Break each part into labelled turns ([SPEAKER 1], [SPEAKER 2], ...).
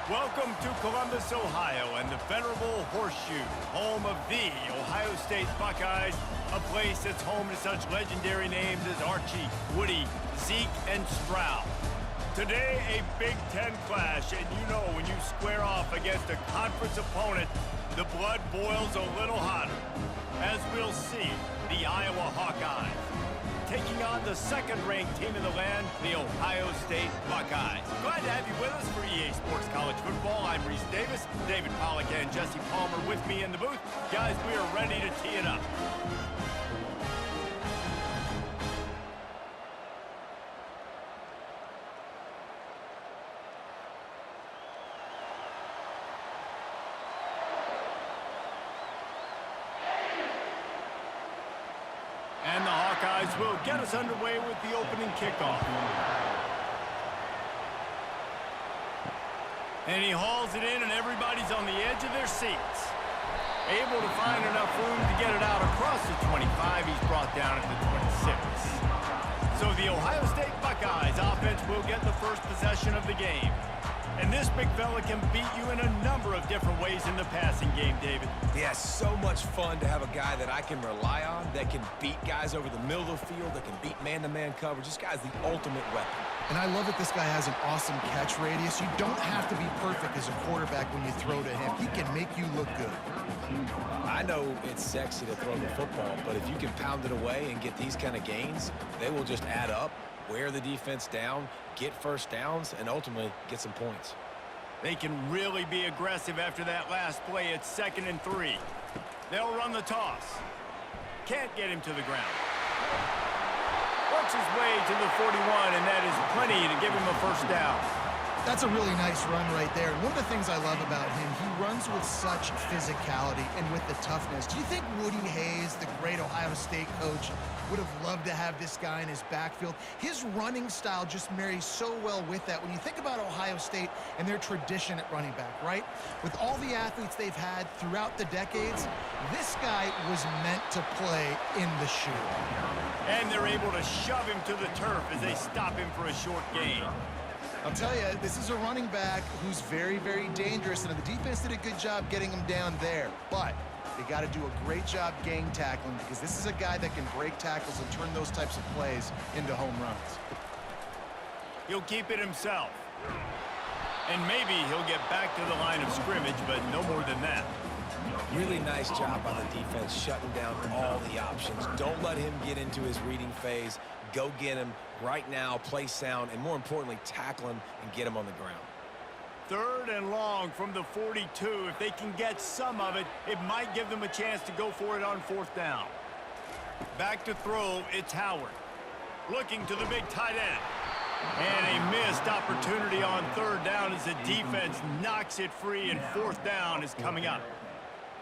[SPEAKER 1] Welcome to Columbus, Ohio, and the venerable Horseshoe, home of the Ohio State Buckeyes, a place that's home to such legendary names as Archie, Woody, Zeke, and Stroud. Today, a Big Ten clash, and you know when you square off against a conference opponent, the blood boils a little hotter. As we'll see, the Iowa Hawkeyes taking on the second-ranked team in the land, the Ohio State Buckeyes. Glad to have you with us for EA Sports College Football. I'm Reese Davis, David Pollack and Jesse Palmer with me in the booth. Guys, we are ready to tee it up. And the Hawkeyes will get us underway with the opening kickoff. And he hauls it in, and everybody's on the edge of their seats. Able to find enough room to get it out across the 25. He's brought down at the 26. So the Ohio State Buckeyes offense will get the first possession of the game. And this big fella can beat you in a number of different ways in the passing game, David.
[SPEAKER 2] Yeah, so much fun to have a guy that I can rely on, that can beat guys over the middle of the field, that can beat man-to-man coverage. This guy's the ultimate weapon.
[SPEAKER 3] And I love that this guy has an awesome catch radius. You don't have to be perfect as a quarterback when you throw to him. He can make you look good.
[SPEAKER 2] I know it's sexy to throw the football, but if you can pound it away and get these kind of gains, they will just add up, wear the defense down, get first downs, and ultimately get some points.
[SPEAKER 1] They can really be aggressive after that last play. It's 2nd and 3. They'll run the toss. Can't get him to the ground. Works his way to the 41, and that is plenty to give him a first down.
[SPEAKER 3] That's a really nice run right there. And one of the things I love about him, he runs with such physicality and with the toughness. Do you think Woody Hayes, the great Ohio State coach, would have loved to have this guy in his backfield? His running style just marries so well with that. When you think about Ohio State and their tradition at running back, right? With all the athletes they've had throughout the decades, this guy was meant to play in the shoe.
[SPEAKER 1] And they're able to shove him to the turf as they stop him for a short gain.
[SPEAKER 3] I'll tell you, this is a running back who's very, very dangerous, and the defense did a good job getting him down there. But they got to do a great job gang tackling, because this is a guy that can break tackles and turn those types of plays into home runs.
[SPEAKER 1] He'll keep it himself. And maybe he'll get back to the line of scrimmage, but no more than that.
[SPEAKER 2] Really nice job by the defense shutting down all the options. Don't let him get into his reading phase. Go get him right now, play sound, and more importantly, tackle him and get him on the ground.
[SPEAKER 1] 3rd and long from the 42. If they can get some of it, it might give them a chance to go for it on 4th down. Back to throw, it's Howard. Looking to the big tight end. And a missed opportunity on 3rd down as the defense knocks it free, and 4th down is coming up.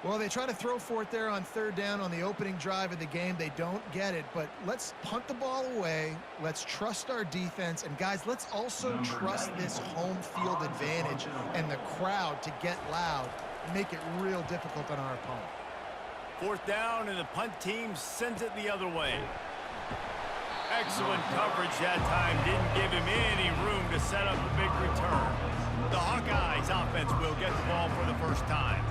[SPEAKER 3] Well, they try to throw for it there on 3rd down on the opening drive of the game. They don't get it, but let's punt the ball away. Let's trust our defense. And, guys, let's also trust this home field advantage and the crowd to get loud and make it real difficult on our opponent.
[SPEAKER 1] 4th down, and the punt team sends it the other way. Excellent coverage that time. Didn't give him any room to set up a big return. The Hawkeyes offense will get the ball for the first time.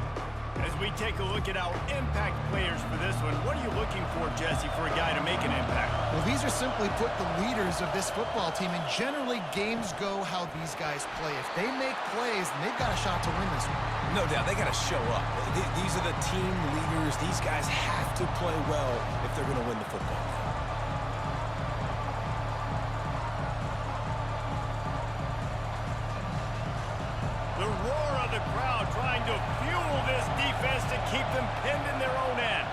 [SPEAKER 1] As we take a look at our impact players for this one, what are you looking for, Jesse, for a guy to make an impact?
[SPEAKER 3] Well, these are simply put the leaders of this football team, and generally games go how these guys play. If they make plays, then they've got a shot to win this one.
[SPEAKER 2] No doubt, they got to show up. These are the team leaders. These guys have to play well if they're going to win the football game.
[SPEAKER 1] The roar of the crowd trying to fuel this defense to keep them pinned in their own end.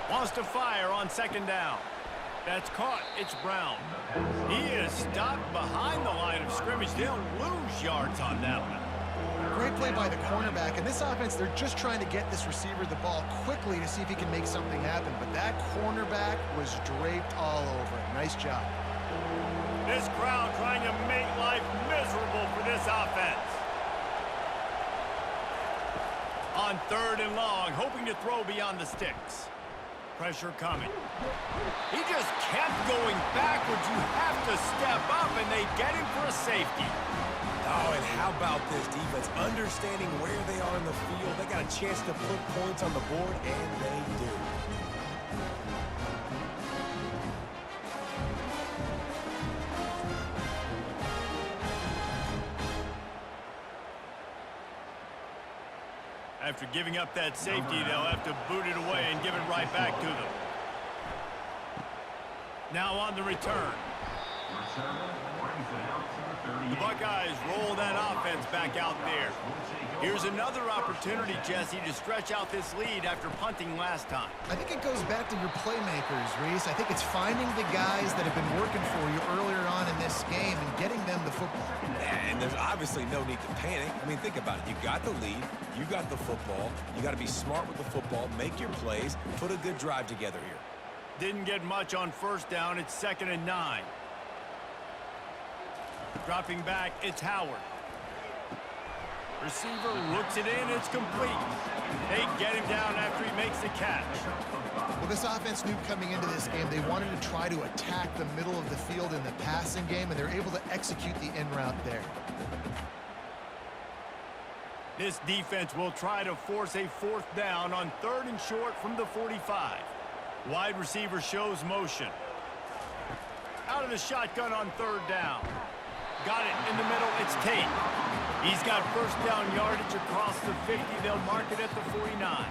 [SPEAKER 1] Wants to fire on 2nd down. That's caught. It's Brown. He is stopped behind the line of scrimmage. They'll lose yards on that one.
[SPEAKER 3] Great play by the cornerback. In this offense, they're just trying to get this receiver the ball quickly to see if he can make something happen. But that cornerback was draped all over him. Nice job.
[SPEAKER 1] This crowd trying to make life miserable for this offense. On 3rd and long, hoping to throw beyond the sticks. Pressure coming. He just kept going backwards. You have to step up, and they get him for a safety.
[SPEAKER 2] Oh, and how about about this defense? Understanding where they are in the field. They got a chance to put points on the board, and they do.
[SPEAKER 1] After giving up that safety, they'll have to boot it away and give it right back to them. Now on the return. The Buckeyes roll that offense back out there. Here's another opportunity, Jesse, to stretch out this lead after punting last time.
[SPEAKER 3] I think it goes back to your playmakers, Reese. I think it's finding the guys that have been working for you earlier on in this game and getting them the football.
[SPEAKER 2] And there's obviously no need to panic. I mean, think about it. You got the lead. You got the football. You got to be smart with the football. Make your plays. Put a good drive together here.
[SPEAKER 1] Didn't get much on first down. It's 2nd and 9. Dropping back, it's Howard. Receiver looks it in, it's complete. They get him down after he makes the catch.
[SPEAKER 3] Well, this offense knew coming into this game they wanted to try to attack the middle of the field in the passing game, and they're able to execute the in route there.
[SPEAKER 1] This defense will try to force a 4th down on 3rd and short from the 45. Wide receiver shows motion. Out of the shotgun on 3rd down. Got it in the middle, it's Tate. He's got first down yardage across the 50. They'll mark it at the 49.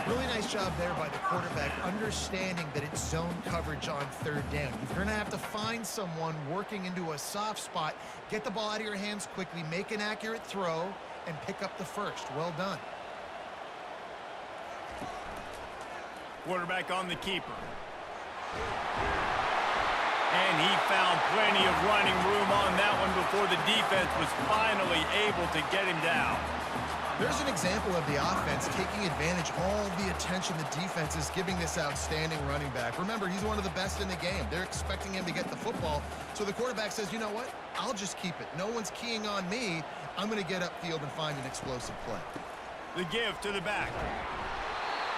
[SPEAKER 3] Really nice job there by the quarterback, understanding that it's zone coverage on 3rd down. You're going to have to find someone working into a soft spot, get the ball out of your hands quickly, make an accurate throw, and pick up the first. Well done.
[SPEAKER 1] Quarterback on the keeper. And he found plenty of running room on that one before the defense was finally able to get him down.
[SPEAKER 3] There's an example of the offense taking advantage of all the attention the defense is giving this outstanding running back. Remember, he's one of the best in the game. They're expecting him to get the football. So the quarterback says, you know what? I'll just keep it. No one's keying on me. I'm going to get upfield and find an explosive play.
[SPEAKER 1] The give to the back.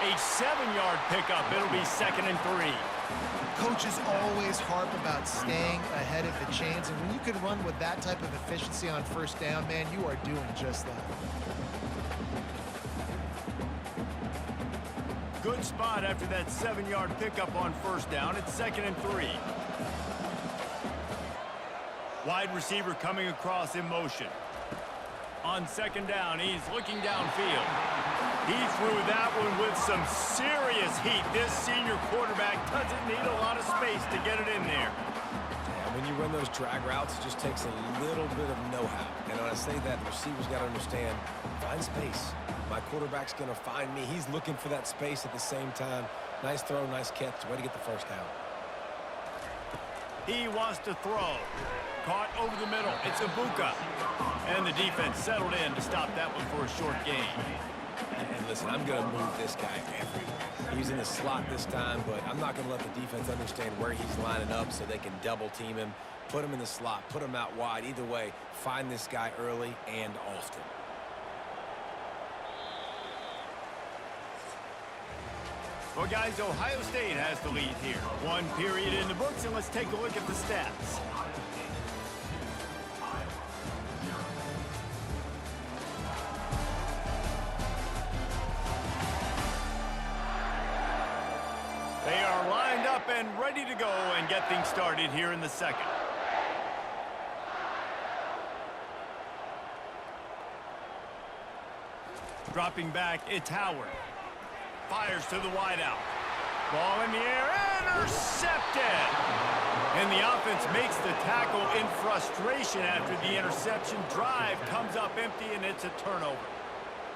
[SPEAKER 1] A 7-yard pickup. It'll be 2nd and 3.
[SPEAKER 3] Coaches always harp about staying ahead of the chains, and when you can run with that type of efficiency on first down, man, you are doing just that.
[SPEAKER 1] Good spot after that 7-yard pickup on first down. It's 2nd and 3. Wide receiver coming across in motion. On 2nd down, he's looking downfield. He threw that one with some serious heat. This senior quarterback doesn't need a lot of space to get it in there.
[SPEAKER 2] Yeah, when you run those drag routes, it just takes a little bit of know-how. And when I say that, the receiver's got to understand, find space. My quarterback's going to find me. He's looking for that space at the same time. Nice throw, nice catch. Way to get the first down.
[SPEAKER 1] He wants to throw. Caught over the middle. It's Ibuka. And the defense settled in to stop that one for a short gain.
[SPEAKER 2] And listen, I'm going to move this guy everywhere. He's in the slot this time, but I'm not going to let the defense understand where he's lining up so they can double team him, put him in the slot, put him out wide. Either way, find this guy early and often.
[SPEAKER 1] Well, guys, Ohio State has the lead here. 1 period in the books, and let's take a look at the stats. They are lined up and ready to go and get things started here in the second. Dropping back, it's Howard. Fires to the wideout. Ball in the air, intercepted! And the offense makes the tackle in frustration after the interception. Drive comes up empty, and it's a turnover.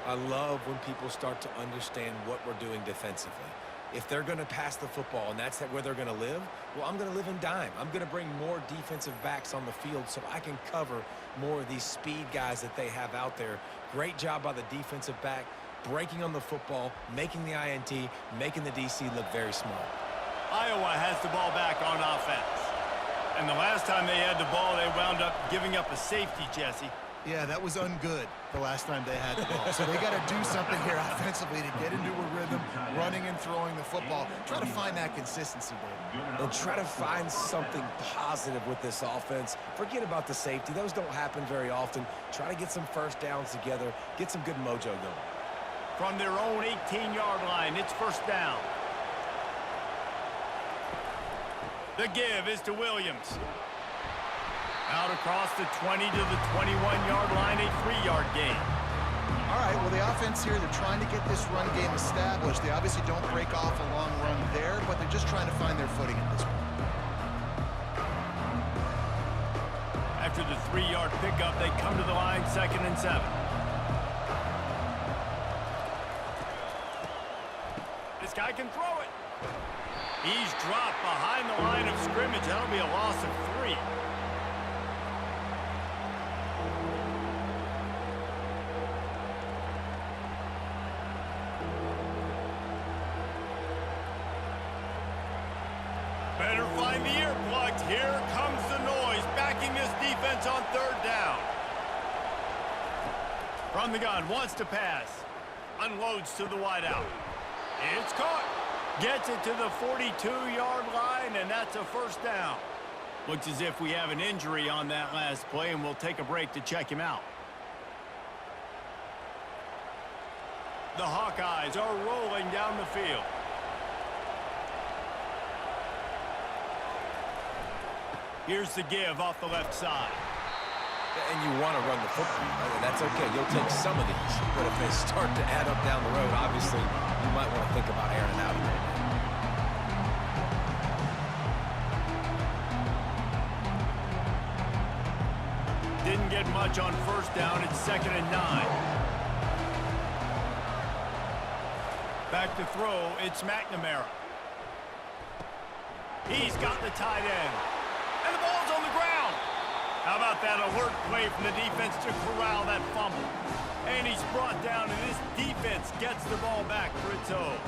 [SPEAKER 2] I love when people start to understand what we're doing defensively. If they're going to pass the football and that's where they're going to live, well, I'm going to live in dime. I'm going to bring more defensive backs on the field so I can cover more of these speed guys that they have out there. Great job by the defensive back, breaking on the football, making the INT, making the DC look very small.
[SPEAKER 1] Iowa has the ball back on offense. And the last time they had the ball, they wound up giving up a safety, Jesse.
[SPEAKER 3] Yeah, that was ungood the last time they had the ball. So they got to do something here offensively to get into a rhythm, running and throwing the football. Try to find that consistency, David.
[SPEAKER 2] And try to find something positive with this offense. Forget about the safety. Those don't happen very often. Try to get some first downs together, get some good mojo going.
[SPEAKER 1] From their own 18-yard line, it's first down. The give is to Williams. Out across the 20 to the 21-yard line, a 3-yard gain.
[SPEAKER 3] All right, well, the offense here, they're trying to get this run game established. They obviously don't break off a long run there, but they're just trying to find their footing at this point.
[SPEAKER 1] After the 3-yard pickup, they come to the line, 2nd and 7. This guy can throw it. He's dropped behind the line of scrimmage. That'll be a loss of 3. Better find the earplugs. Here comes the noise, backing this defense on 3rd down. From the gun, wants to pass. Unloads to the wideout. It's caught. Gets it to the 42-yard line, and that's a first down. Looks as if we have an injury on that last play, and we'll take a break to check him out. The Hawkeyes are rolling down the field. Here's the give off the left side.
[SPEAKER 2] And you want to run the football. That's okay. You'll take some of these. But if they start to add up down the road, obviously, you might want to think about airing out a little bit.
[SPEAKER 1] Didn't get much on first down. It's 2nd and 9. Back to throw. It's McNamara. He's got the tight end. And the ball's on the ground. How about that alert play from the defense to corral that fumble? And he's brought down, and this defense gets the ball back for its own.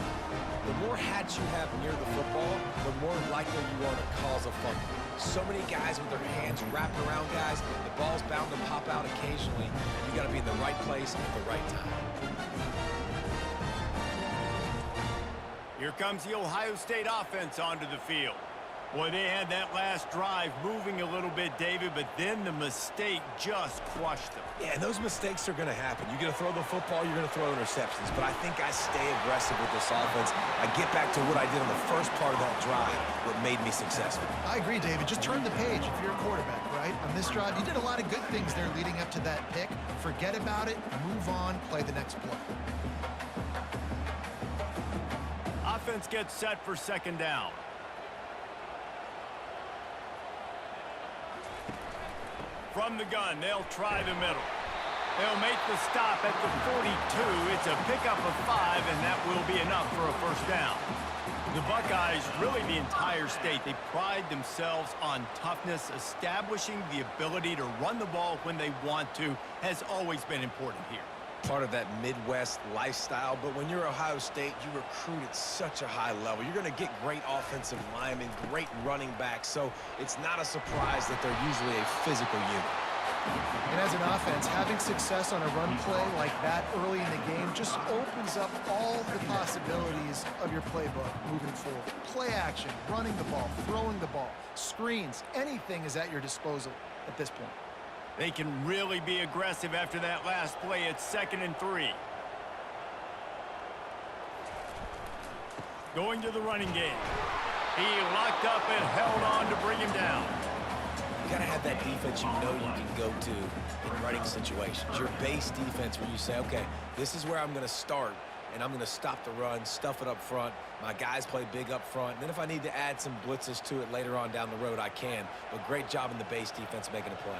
[SPEAKER 2] The more hats you have near the football, the more likely you are to cause a fumble. So many guys with their hands wrapping around guys, the ball's bound to pop out occasionally, and you got to be in the right place at the right time.
[SPEAKER 1] Here comes the Ohio State offense onto the field. Boy, they had that last drive moving a little bit, David, but then the mistake just crushed them.
[SPEAKER 2] Yeah, and those mistakes are going to happen. You're going to throw the football, you're going to throw interceptions. But I think I stay aggressive with this offense. I get back to what I did on the first part of that drive, what made me successful.
[SPEAKER 3] I agree, David. Just turn the page if you're a quarterback, right? On this drive, you did a lot of good things there leading up to that pick. Forget about it, move on, play the next play.
[SPEAKER 1] Offense gets set for 2nd down. From the gun, they'll try the middle. They'll make the stop at the 42. It's a pickup of 5, and that will be enough for a first down. The Buckeyes, really the entire state, they pride themselves on toughness. Establishing the ability to run the ball when they want to has always been important here.
[SPEAKER 2] Part of that Midwest lifestyle, but when you're Ohio State, you recruit at such a high level. You're going to get great offensive linemen, great running backs, so it's not a surprise that they're usually a physical unit.
[SPEAKER 3] And as an offense, having success on a run play like that early in the game just opens up all the possibilities of your playbook moving forward. Play action, running the ball, throwing the ball, screens, anything is at your disposal at this point.
[SPEAKER 1] They can really be aggressive after that last play. It's 2nd and 3. Going to the running game. He locked up and held on to bring him down.
[SPEAKER 2] You got to have that defense you know you can go to in running situations. Your base defense where you say, okay, this is where I'm going to start, and I'm going to stop the run, stuff it up front. My guys play big up front. And then if I need to add some blitzes to it later on down the road, I can. But great job in the base defense making a play.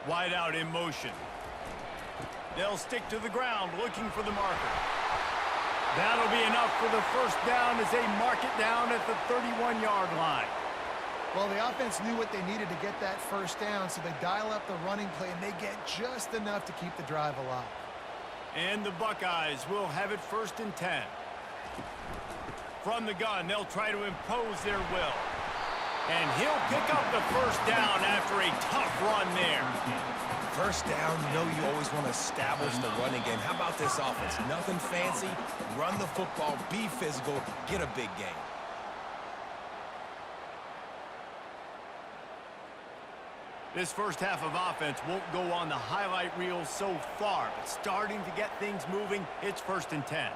[SPEAKER 1] Wide out in motion. They'll stick to the ground looking for the marker. That'll be enough for the first down as they mark it down at the 31-yard line.
[SPEAKER 3] Well, the offense knew what they needed to get that first down, so they dial up the running play, and they get just enough to keep the drive alive.
[SPEAKER 1] And the Buckeyes will have it 1st and 10. From the gun, they'll try to impose their will. And he'll pick up the first down after a tough run there.
[SPEAKER 2] First down, you always want to establish the running game. How about this offense? Nothing fancy. Run the football, be physical, get a big gain.
[SPEAKER 1] This first half of offense won't go on the highlight reel so far, but starting to get things moving, it's 1st and 10.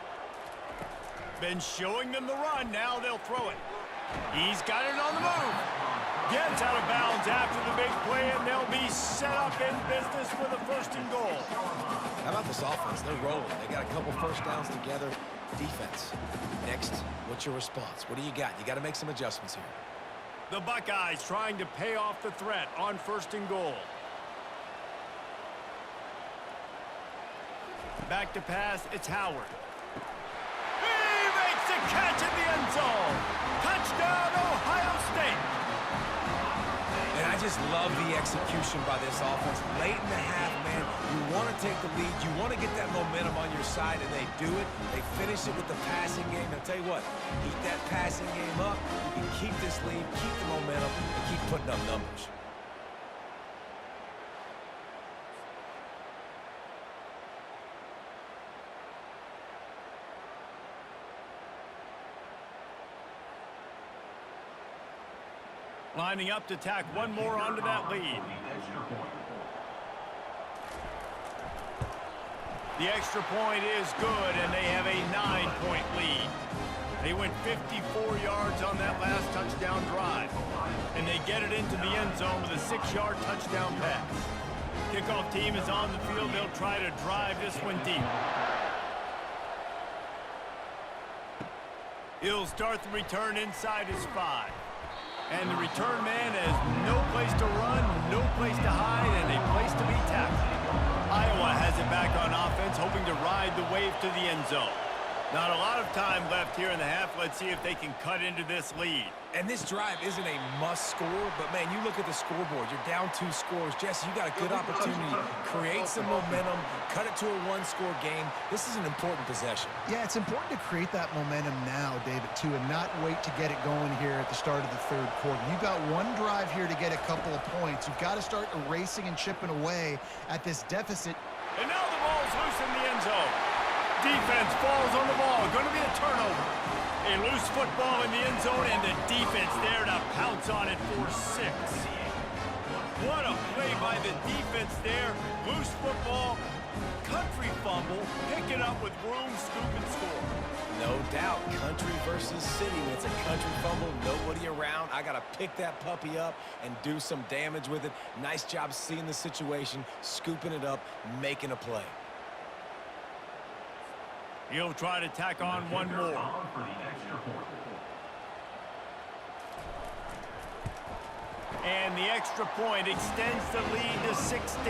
[SPEAKER 1] Been showing them the run, now they'll throw it. He's got it on the move. Gets out of bounds after the big play, and they'll be set up in business with a 1st and goal.
[SPEAKER 2] How about this offense? They're rolling. They got a couple first downs together. Defense. Next, what's your response? What do you got? You got to make some adjustments here.
[SPEAKER 1] The Buckeyes trying to pay off the threat on 1st and goal. Back to pass, it's Howard. He makes the catch in the end zone. Touchdown, Ohio State.
[SPEAKER 2] And I just love the execution by this offense. Late in the half, man, you want to take the lead. You want to get that momentum on your side, and they do it. They finish it with the passing game. I'll tell you what, keep that passing game up. You can keep this lead, keep the momentum, and keep putting up numbers.
[SPEAKER 1] Lining up to tack one more onto that lead. The extra point is good, and they have a 9-point lead. They went 54 yards on that last touchdown drive, and they get it into the end zone with a 6-yard touchdown pass. Kickoff team is on the field. They'll try to drive this one deep. He'll start the return inside his 5. And the return man has no place to run, no place to hide, and a place to be tackled. Iowa has it back on offense, hoping to ride the wave to the end zone. Not a lot of time left here in the half. Let's see if they can cut into this lead.
[SPEAKER 2] And this drive isn't a must score, but, man, you look at the scoreboard. You're down 2 scores. Jesse, you got a good opportunity. Create some momentum. Cut it to a 1-score game. This is an important possession.
[SPEAKER 3] Yeah, it's important to create that momentum now, David, too, and not wait to get it going here at the start of the 3rd quarter. You've got one drive here to get a couple of points. You've got to start erasing and chipping away at this deficit.
[SPEAKER 1] And now the ball's loose in the end zone. Defense falls on the ball. Going to be a turnover. A loose football in the end zone, and the defense there to pounce on it for 6. What a play by the defense there. Loose football, country fumble, pick it up with room, scoop, and score.
[SPEAKER 2] No doubt, country versus city. When it's a country fumble, nobody around. I got to pick that puppy up and do some damage with it. Nice job seeing the situation, scooping it up, making a play.
[SPEAKER 1] He'll try to tack on one more. And the extra point extends the lead to 16.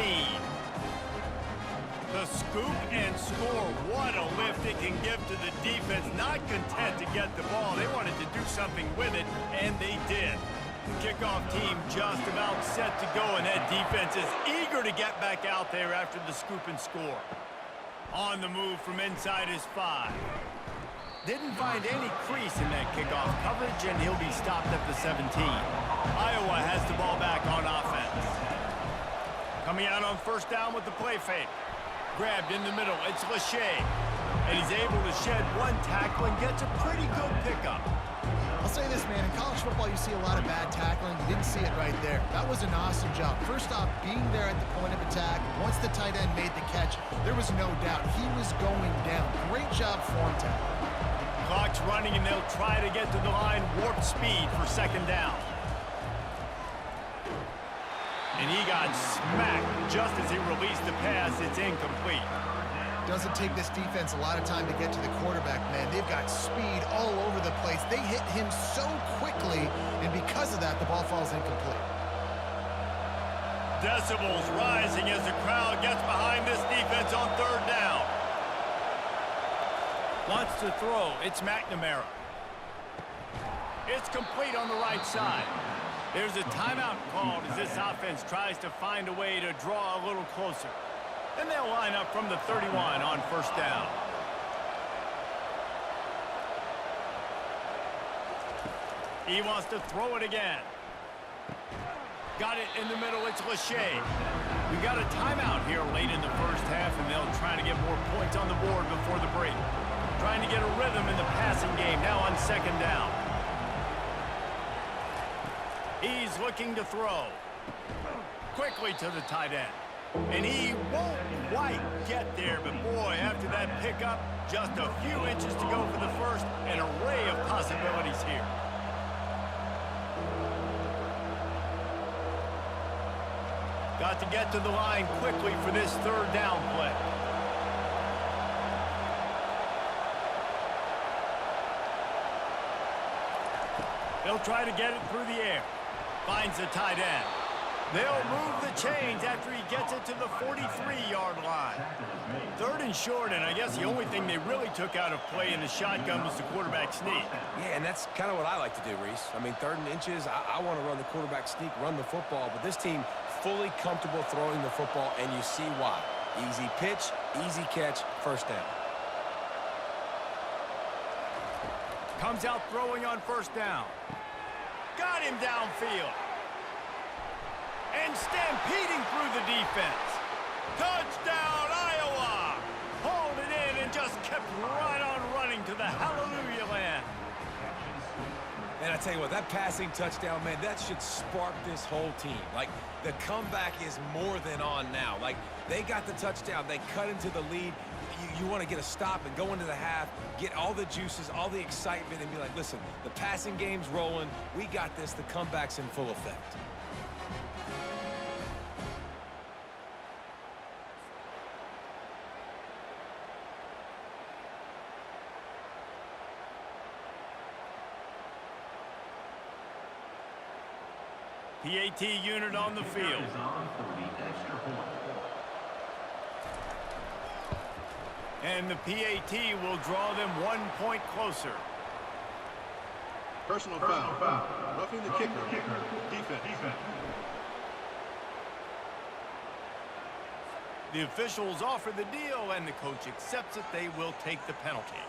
[SPEAKER 1] The scoop and score. What a lift it can give to the defense. Not content to get the ball. They wanted to do something with it, and they did. The kickoff team just about set to go, and that defense is eager to get back out there after the scoop and score. On the move from inside his 5. Didn't find any crease in that kickoff coverage, and he'll be stopped at the 17. Iowa has the ball back on offense. Coming out on 1st down with the play fake. Grabbed in the middle, it's Lachey. And he's able to shed one tackle and gets a pretty good pickup.
[SPEAKER 3] I'll say this, man, in college football you see a lot of bad tackling. You didn't see it right there. That was an awesome job. First off, being there at the point of attack. Once the tight end made the catch, there was no doubt he was going down. Great job form tackle.
[SPEAKER 1] Clock's running, and they'll try to get to the line warp speed for 2nd down. And he got smacked just as he released the pass. It's incomplete.
[SPEAKER 3] Doesn't take this defense a lot of time to get to the quarterback, man. They've got speed all over the place. They hit him so quickly, and because of that, the ball falls incomplete.
[SPEAKER 1] Decibels rising as the crowd gets behind this defense on 3rd down. Wants to throw. It's McNamara. It's complete on the right side. There's a timeout called as this offense tries to find a way to draw a little closer. And they'll line up from the 31 on 1st down. He wants to throw it again. Got it in the middle. It's Lachey. We got a timeout here late in the first half, and they'll try to get more points on the board before the break. Trying to get a rhythm in the passing game now on second down. He's looking to throw. Quickly to the tight end. And he won't quite get there, but boy, after that pickup, just a few inches to go for the first. An array of possibilities here. Got to get to the line quickly for this third down play. He'll try to get it through the air. Finds the tight end. They'll move the chains after he gets it to the 43-yard line. Third and short, and I guess the only thing they really took out of play in the shotgun was the quarterback sneak.
[SPEAKER 2] Yeah, and that's kind of what I like to do, Reese. I mean, third and inches, I want to run the quarterback sneak, run the football, but this team fully comfortable throwing the football, and you see why. Easy pitch, easy catch, first down.
[SPEAKER 1] Comes out throwing on first down. Got him downfield. And stampeding through the defense. Touchdown, Iowa! Hauled it in and just kept right on running to the hallelujah land.
[SPEAKER 2] And I tell you what, that passing touchdown, man, that should spark this whole team. Like, the comeback is more than on now. Like, they got the touchdown. They cut into the lead. You want to get a stop and go into the half, get all the juices, all the excitement, and be like, listen, the passing game's rolling. We got this. The comeback's in full effect.
[SPEAKER 1] PAT unit on the field. And the PAT will draw them 1 point closer.
[SPEAKER 4] Personal foul. Roughing the kicker. Defense.
[SPEAKER 1] The officials offer the deal, and the coach accepts it. They will take the penalty.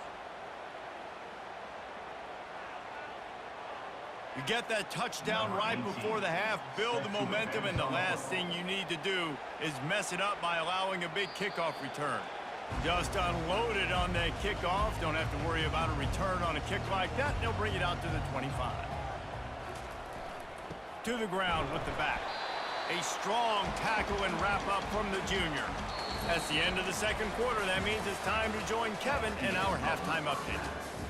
[SPEAKER 1] You get that touchdown right before the half, build the momentum, and the last thing you need to do is mess it up by allowing a big kickoff return. Just unloaded on that kickoff. Don't have to worry about a return on a kick like that. They'll bring it out to the 25. To the ground with the back. A strong tackle and wrap up from the junior. That's the end of the second quarter. That means it's time to join Kevin in our halftime update.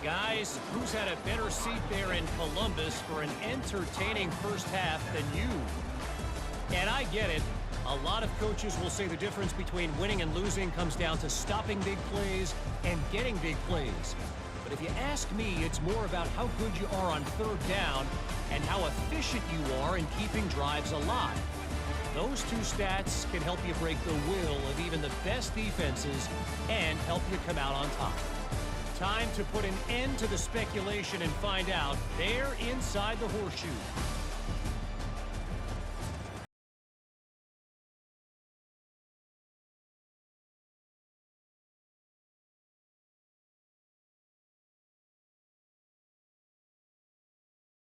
[SPEAKER 5] Guys, who's had a better seat there in Columbus for an entertaining first half than you? And I get it. A lot of coaches will say the difference between winning and losing comes down to stopping big plays and getting big plays. But if you ask me, it's more about how good you are on third down and how efficient you are in keeping drives alive. Those two stats can help you break the will of even the best defenses and help you come out on top. Time to put an end to the speculation and find out. They're inside the horseshoe.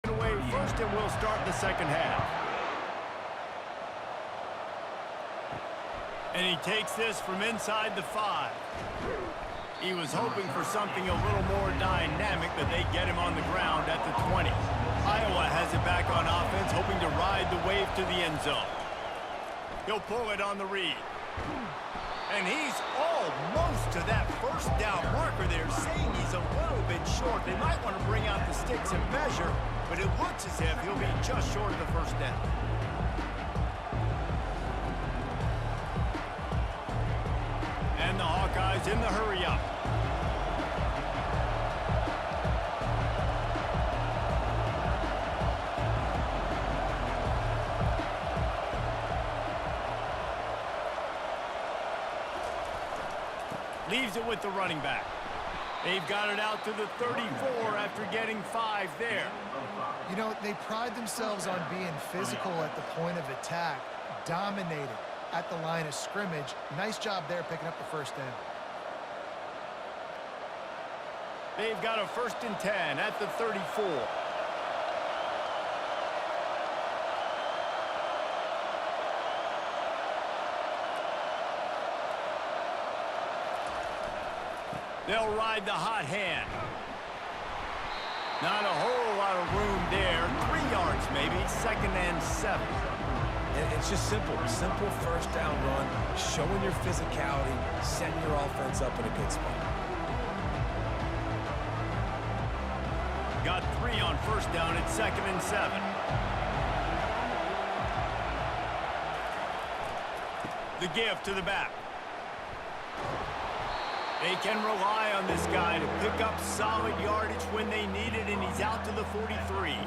[SPEAKER 1] Away first, and we'll start the second half. And he takes this from inside the 5. He was hoping for something a little more dynamic, but they get him on the ground at the 20. Iowa has it back on offense, hoping to ride the wave to the end zone. He'll pull it on the read. And he's almost to that first down marker there, saying he's a little bit short. They might want to bring out the sticks and measure, but it looks as if he'll be just short of the first down. And the Hawkeyes in the hurry-up. Leaves it with the running back. They've got it out to the 34 after getting 5 there.
[SPEAKER 3] You know, they pride themselves on being physical at the point of attack, dominated at the line of scrimmage. Nice job there picking up the first down.
[SPEAKER 1] They've got a 1st and 10 at the 34. They'll ride the hot hand. Not a whole lot of room there. 3 yards maybe, 2nd and 7.
[SPEAKER 2] And it's just simple. Simple first down run, showing your physicality, setting your offense up in a good spot.
[SPEAKER 1] Got 3 on first down at 2nd and 7. The give to the back. They can rely on this guy to pick up solid yardage when they need it, and he's out to the 43.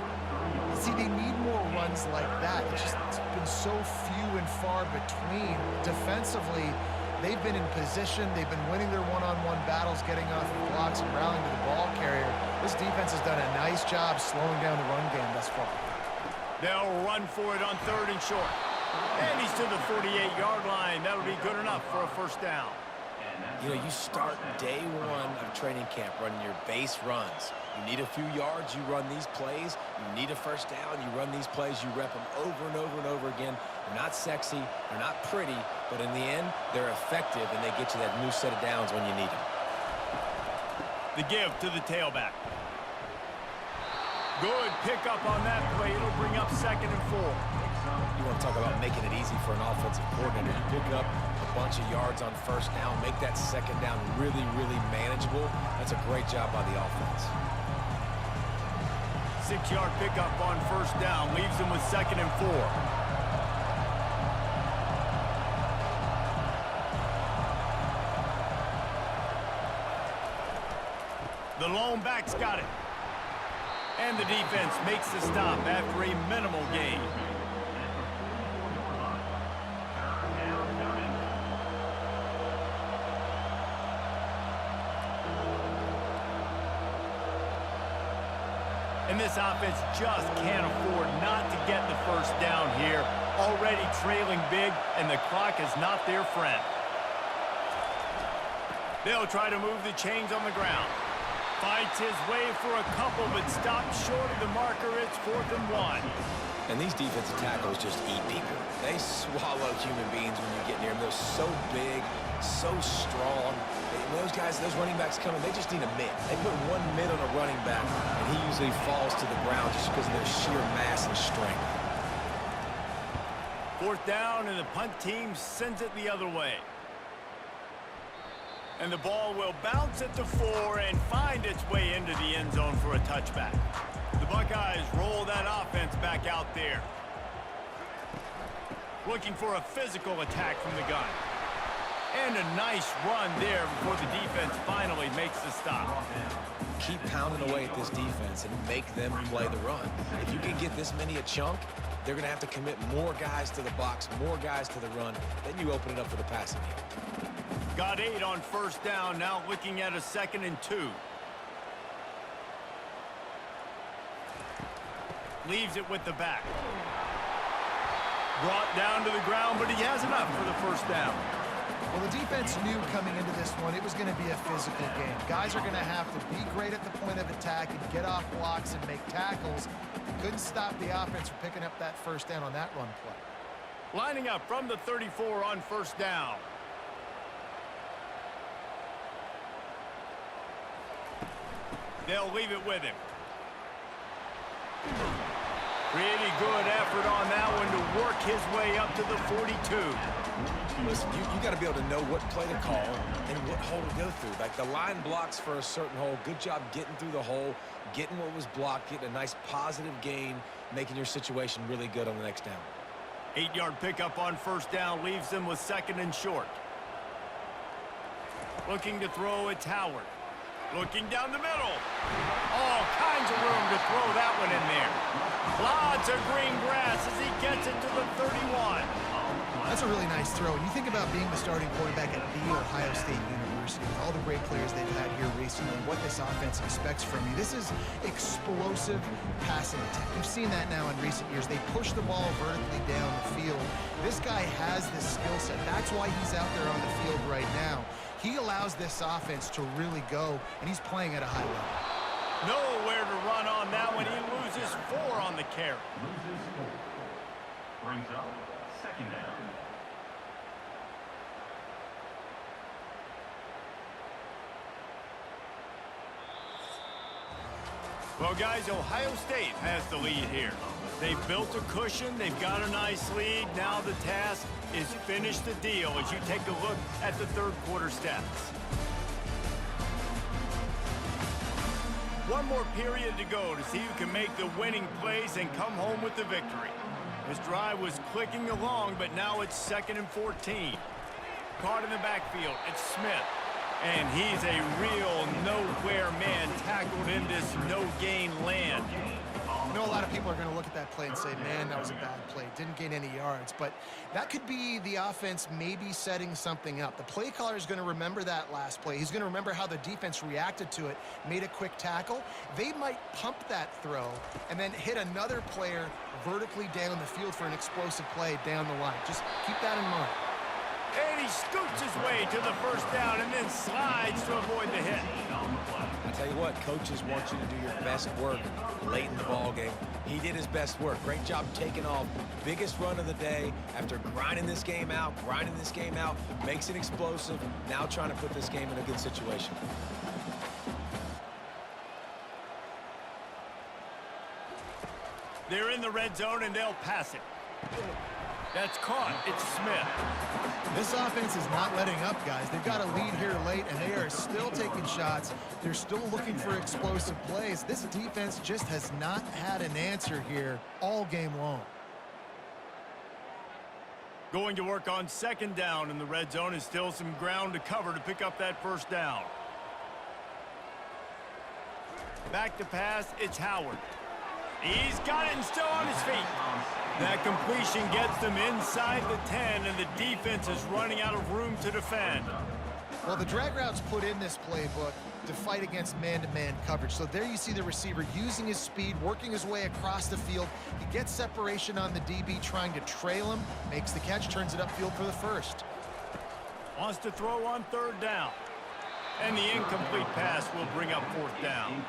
[SPEAKER 3] See, they need more runs like that. It's been so few and far between. Defensively, they've been in position. They've been winning their one-on-one battles, getting off the blocks and rallying to the ball carrier. This defense has done a nice job slowing down the run game thus far.
[SPEAKER 1] They'll run for it on 3rd and short. And he's to the 48-yard line. That'll be good enough for a first down.
[SPEAKER 2] You know, you start day 1 of training camp running your base runs. You need a few yards, you run these plays. You need a first down, you run these plays. You rep them over and over and over again. They're not sexy, they're not pretty, but in the end, they're effective, and they get you that new set of downs when you need them.
[SPEAKER 1] The give to the tailback. Good pickup on that play. It'll bring up 2nd and 4.
[SPEAKER 2] You want to talk about making it easy for an offensive coordinator. You pick up a bunch of yards on first down, make that second down really, really manageable. That's a great job by the offense.
[SPEAKER 1] 6-yard pickup on first down leaves them with 2nd and 4. The lone back's got it. And the defense makes the stop after a minimal gain. And this offense just can't afford not to get the first down here. Already trailing big, and the clock is not their friend. They'll try to move the chains on the ground. Fights his way for a couple, but stops short of the marker. It's 4th and 1.
[SPEAKER 2] And these defensive tackles just eat people. They swallow human beings when you get near them. They're so big, so strong. When those guys, those running backs come in, they just need a mid. They put 1 mid on a running back, and he usually falls to the ground just because of their sheer mass and strength.
[SPEAKER 1] 4th down, and the punt team sends it the other way. And the ball will bounce at the 4 and find its way into the end zone for a touchback. The Buckeyes roll that offense back out there. Looking for a physical attack from the gun. And a nice run there before the defense finally makes the stop.
[SPEAKER 2] Keep pounding away at this defense and make them play the run. If you can get this many a chunk, they're going to have to commit more guys to the box, more guys to the run. Then you open it up for the passing game.
[SPEAKER 1] Got 8 on first down, now looking at a 2nd and 2. Leaves it with the back. Brought down to the ground, but he has enough for the first down.
[SPEAKER 3] Well, the defense knew coming into this one it was going to be a physical game. Guys are going to have to be great at the point of attack and get off blocks and make tackles. Couldn't stop the offense from picking up that first down on that run play.
[SPEAKER 1] Lining up from the 34 on first down. They'll leave it with him. Pretty good effort on that one to work his way up to the 42.
[SPEAKER 2] Listen, you got to be able to know what play to call and what hole to go through. Like the line blocks for a certain hole. Good job getting through the hole, getting what was blocked, getting a nice positive gain, making your situation really good on the next down.
[SPEAKER 1] 8-yard pickup on first down leaves them with 2nd and short. Looking to throw, it's Howard. Looking down the middle. All kinds of room to throw that one in there. Lots of green grass as he gets it to the 31.
[SPEAKER 3] That's a really nice throw. And you think about being the starting quarterback at the Ohio State University with all the great players they've had here recently and what this offense expects from you. This is explosive passing attack. You've seen that now in recent years. They push the ball vertically down the field. This guy has this skill set. That's why he's out there on the field right now. He allows this offense to really go, and he's playing at a high level.
[SPEAKER 1] Nowhere to run on that one. He loses 4 on the carry.
[SPEAKER 4] Brings up 2nd down.
[SPEAKER 1] Well, guys, Ohio State has the lead here. They've built a cushion. They've got a nice lead. Now the task is finish the deal as you take a look at the third quarter stats. One more period to go to see who can make the winning plays and come home with the victory. This drive was clicking along, but now it's 2nd and 14. Caught in the backfield, it's Smith. And he's a real nowhere man tackled in this no-gain land.
[SPEAKER 3] I know a lot of people are going to look at that play and say, man, that was a bad play. Didn't gain any yards. But that could be the offense maybe setting something up. The play caller is going to remember that last play. He's going to remember how the defense reacted to it, made a quick tackle. They might pump that throw and then hit another player vertically down the field for an explosive play down the line. Just keep that in mind.
[SPEAKER 1] And he scoots his way to the first down and then slides to avoid the hit.
[SPEAKER 2] I tell you what, coaches want you to do your best work late in the ball game. He did his best work. Great job taking off. Biggest run of the day after grinding this game out, makes it explosive. Now trying to put this game in a good situation.
[SPEAKER 1] They're in the red zone and they'll pass it. That's caught. It's Smith.
[SPEAKER 3] This offense is not letting up, guys. They've got a lead here late, and they are still taking shots. They're still looking for explosive plays. This defense just has not had an answer here all game long.
[SPEAKER 1] Going to work on 2nd down in the red zone is still some ground to cover to pick up that first down. Back to pass, it's Howard. He's got it and still on his feet. That completion gets them inside the 10, and the defense is running out of room to defend.
[SPEAKER 3] Well, the drag routes put in this playbook to fight against man-to-man coverage. So there you see the receiver using his speed, working his way across the field. He gets separation on the DB, trying to trail him, makes the catch, turns it upfield for the first.
[SPEAKER 1] Wants to throw on 3rd down. And the incomplete pass will bring up 4th down.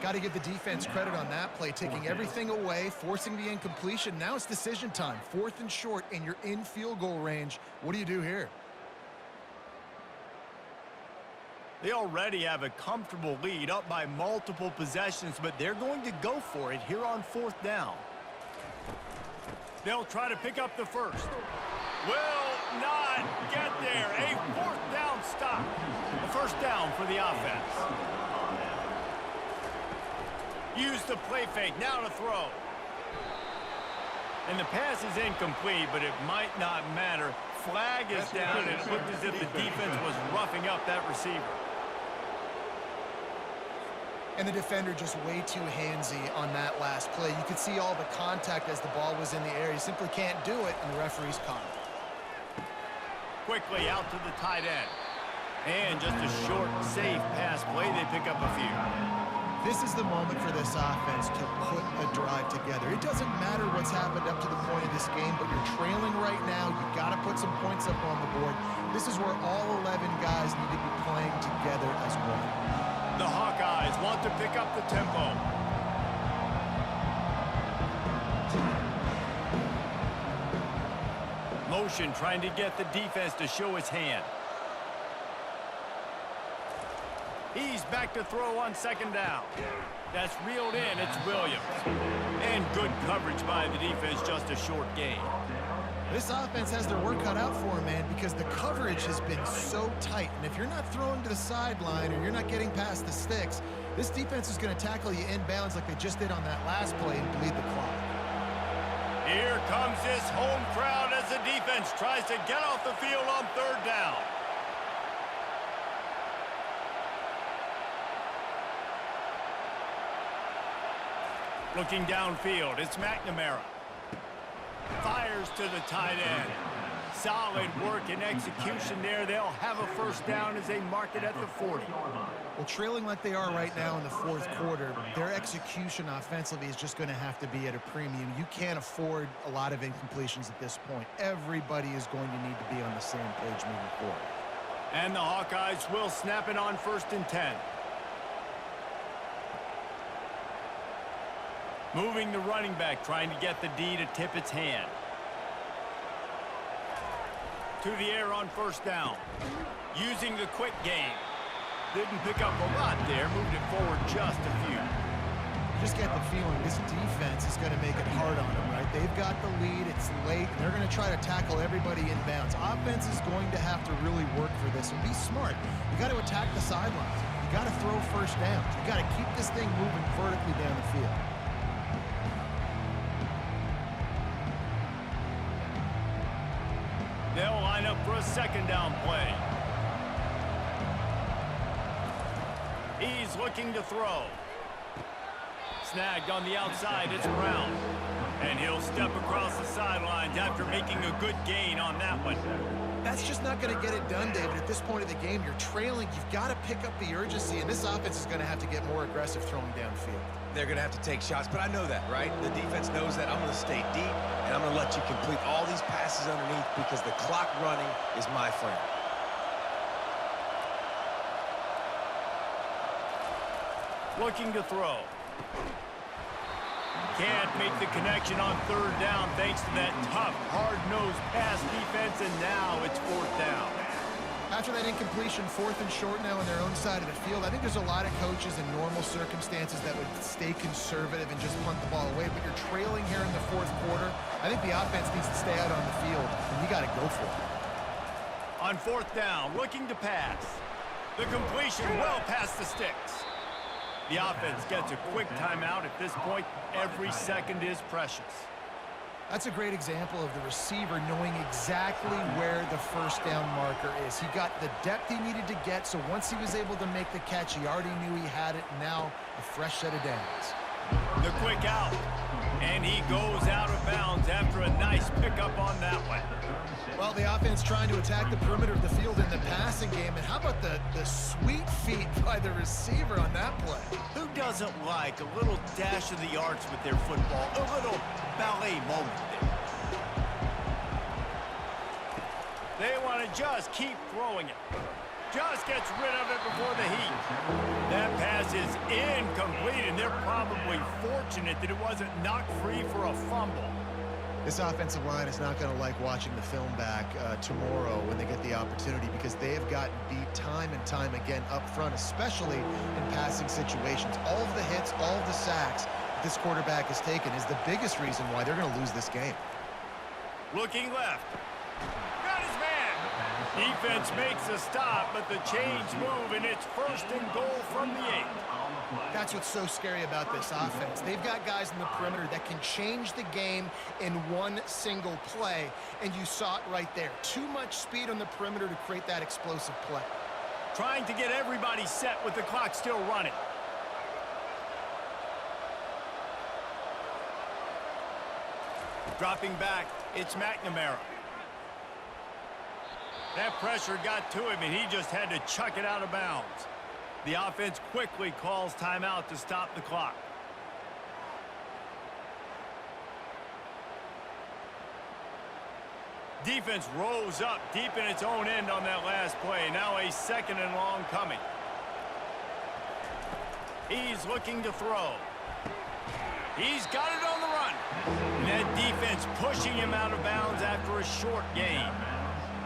[SPEAKER 3] Got to give the defense credit on that play, taking everything away, forcing the incompletion. Now it's decision time. 4th and short, and you're in field goal range. What do you do here?
[SPEAKER 1] They already have a comfortable lead, up by multiple possessions, but they're going to go for it here on 4th down. They'll try to pick up the first. Will not get there. A 4th down stop. A first down for the offense. Use the play fake. Now to throw. And the pass is incomplete, but it might not matter. Flag is down, and it looked as if the defense was roughing up that receiver.
[SPEAKER 3] And the defender just way too handsy on that last play. You could see all the contact as the ball was in the air. You simply can't do it, and the referee's caught it.
[SPEAKER 1] Quickly out to the tight end. And just a short, safe pass play. They pick up a few.
[SPEAKER 3] This is the moment for this offense to put a drive together. It doesn't matter what's happened up to the point of this game, but you're trailing right now. You've got to put some points up on the board. This is where all 11 guys need to be playing together as one.
[SPEAKER 1] The Hawkeyes want to pick up the tempo. Motion trying to get the defense to show his hand. He's back to throw on 2nd down. That's reeled in. It's Williams. And good coverage by the defense, just a short gain.
[SPEAKER 3] This offense has their work cut out for them, man, because the coverage has been so tight. And if you're not throwing to the sideline or you're not getting past the sticks, this defense is going to tackle you inbounds like they just did on that last play and bleed the clock.
[SPEAKER 1] Here comes this home crowd as the defense tries to get off the field on 3rd down. Looking downfield, it's McNamara. Fires to the tight end. Solid work and execution there. They'll have a first down as they mark it at the 40.
[SPEAKER 3] Well, trailing like they are right now in the 4th quarter, their execution offensively is just going to have to be at a premium. You can't afford a lot of incompletions at this point. Everybody is going to need to be on the same page moving forward.
[SPEAKER 1] And the Hawkeyes will snap it on 1st and 10. Moving the running back, trying to get the D to tip its hand. To the air on 1st down. Using the quick game. Didn't pick up a lot there. Moved it forward just a few.
[SPEAKER 3] just get the feeling this defense is going to make it hard on them, right? They've got the lead. It's late, and they're going to try to tackle everybody inbounds. Offense is going to have to really work for this and be smart. You got to attack the sidelines. You got to throw first downs. You got to keep this thing moving vertically down the field.
[SPEAKER 1] They'll line up for a second down play. He's looking to throw. Snagged on the outside, it's Brown. And he'll step across the sidelines after making a good gain on that one.
[SPEAKER 3] That's just not going to get it done, David. At this point of the game, you're trailing. You've got to pick up the urgency, and this offense is going to have to get more aggressive throwing downfield.
[SPEAKER 2] They're going to have to take shots, but I know that, right? The defense knows that. I'm going to stay deep, and I'm going to let you complete all these passes underneath because the clock running is my friend.
[SPEAKER 1] Looking to throw. Can't make the connection on third down thanks to that tough, hard-nosed pass defense, and now it's fourth down.
[SPEAKER 3] After that incompletion, 4th and short now on their own side of the field, I think there's a lot of coaches in normal circumstances that would stay conservative and just punt the ball away, but you're trailing here in the 4th quarter. I think the offense needs to stay out on the field, and you got to go for it.
[SPEAKER 1] On 4th down, looking to pass. The completion well past the sticks. The offense gets a quick timeout. At this point, every second is precious.
[SPEAKER 3] That's a great example of the receiver knowing exactly where the first down marker is. He got the depth he needed to get, so once he was able to make the catch, he already knew he had it, and now a fresh set of downs.
[SPEAKER 1] The quick out, and he goes out of bounds after a nice pickup on that one.
[SPEAKER 3] Well, the offense trying to attack the perimeter of the field in the passing game, and how about the sweet feet by the receiver on that play?
[SPEAKER 1] Who doesn't like a little dash of the arts with their football, a little ballet moment there? They want to just keep throwing it. Just gets rid of it before the heat. That pass is incomplete, and they're probably fortunate that it wasn't knocked free for a fumble.
[SPEAKER 3] This offensive line is not going to like watching the film back tomorrow when they get the opportunity because they have gotten beat time and time again up front, especially in passing situations. All of the hits, all of the sacks this quarterback has taken is the biggest reason why they're going to lose this game.
[SPEAKER 1] Looking left. Got his man. Defense makes a stop, but the chains move, and it's 1st and goal from the 8.
[SPEAKER 3] That's what's so scary about this offense. They've got guys in the perimeter that can change the game in one single play, and you saw it right there. Too much speed on the perimeter to create that explosive play.
[SPEAKER 1] Trying to get everybody set with the clock still running. Dropping back, it's McNamara. That pressure got to him, and he just had to chuck it out of bounds. The offense quickly calls timeout to stop the clock. Defense rose up deep in its own end on that last play. Now a 2nd and long coming. He's looking to throw. He's got it on the run. And that defense pushing him out of bounds after a short gain.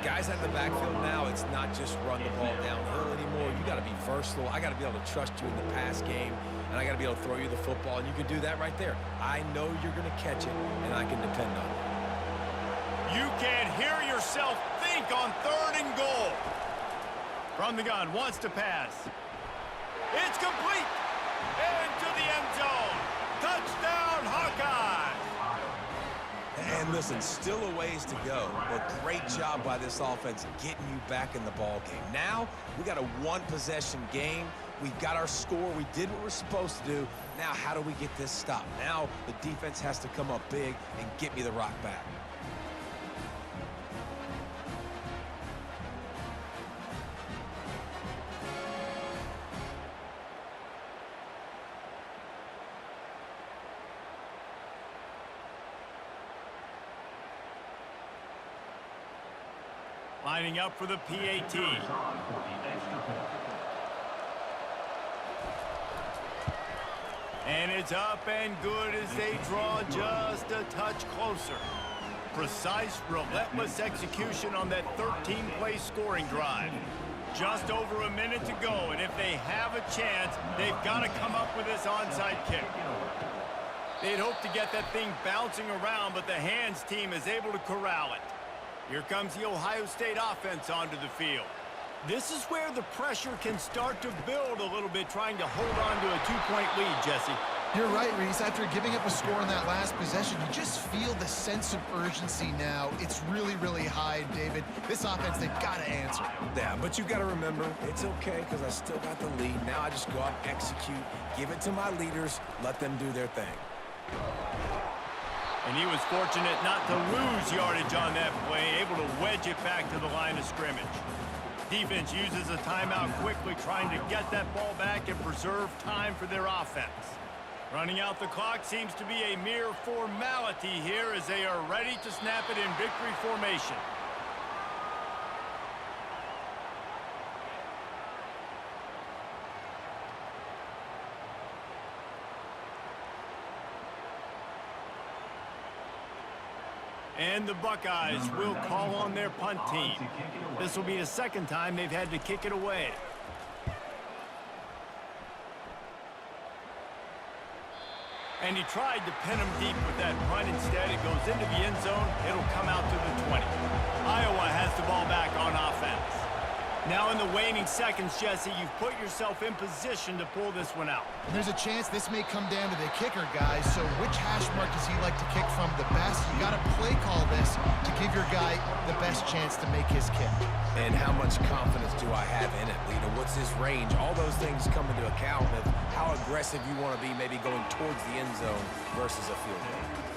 [SPEAKER 2] Guys out in the backfield now, it's not just run the ball downhill anymore. You got to be versatile. I got to be able to trust you in the pass game, and I got to be able to throw you the football, and you can do that right there. I know you're going to catch it, and I can depend on it.
[SPEAKER 1] You can hear yourself think on 3rd and goal. From the gun, wants to pass. It's complete. Into the end zone. Touchdown, Hawkeyes.
[SPEAKER 2] And listen, still a ways to go, but great job by this offense getting you back in the ball game. Now, we got a one-possession game. We've got our score. We did what we're supposed to do. Now, how do we get this stopped? Now, the defense has to come up big and get me the rock back.
[SPEAKER 1] Lining up for the PAT. And it's up and good as they draw just a touch closer. precise, relentless execution on that 13-play scoring drive. Just over a minute to go, and if they have a chance, they've got to come up with this onside kick. They'd hope to get that thing bouncing around, but the hands team is able to corral it. Here comes the Ohio State offense onto the field. This is where the pressure can start to build a little bit, trying to hold on to a 2-point lead, Jesse.
[SPEAKER 3] You're right, Reese. After giving up a score in that last possession, you just feel the sense of urgency now. It's really, really high, David. This offense, they've got to answer.
[SPEAKER 2] Yeah, but you got to remember, it's okay because I still got the lead. Now I just go out, execute, give it to my leaders, let them do their thing.
[SPEAKER 1] And he was fortunate not to lose yardage on that play, able to wedge it back to the line of scrimmage. Defense uses a timeout quickly, trying to get that ball back and preserve time for their offense. Running out the clock seems to be a mere formality here as they are ready to snap it in victory formation. And the Buckeyes will call on their punt team. This will be the second time they've had to kick it away. And he tried to pin him deep with that punt. Instead, it goes into the end zone. It'll come out to the 20. Iowa has the ball back on offense. Now in the waning seconds, Jesse, you've put yourself in position to pull this one out.
[SPEAKER 3] And there's a chance this may come down to the kicker, guys. So which hash mark does he like to kick from the best? You got to play call this to give your guy the best chance to make his kick.
[SPEAKER 2] And how much confidence do I have in it, Lita? What's his range? All those things come into account of how aggressive you want to be maybe going towards the end zone versus a field goal.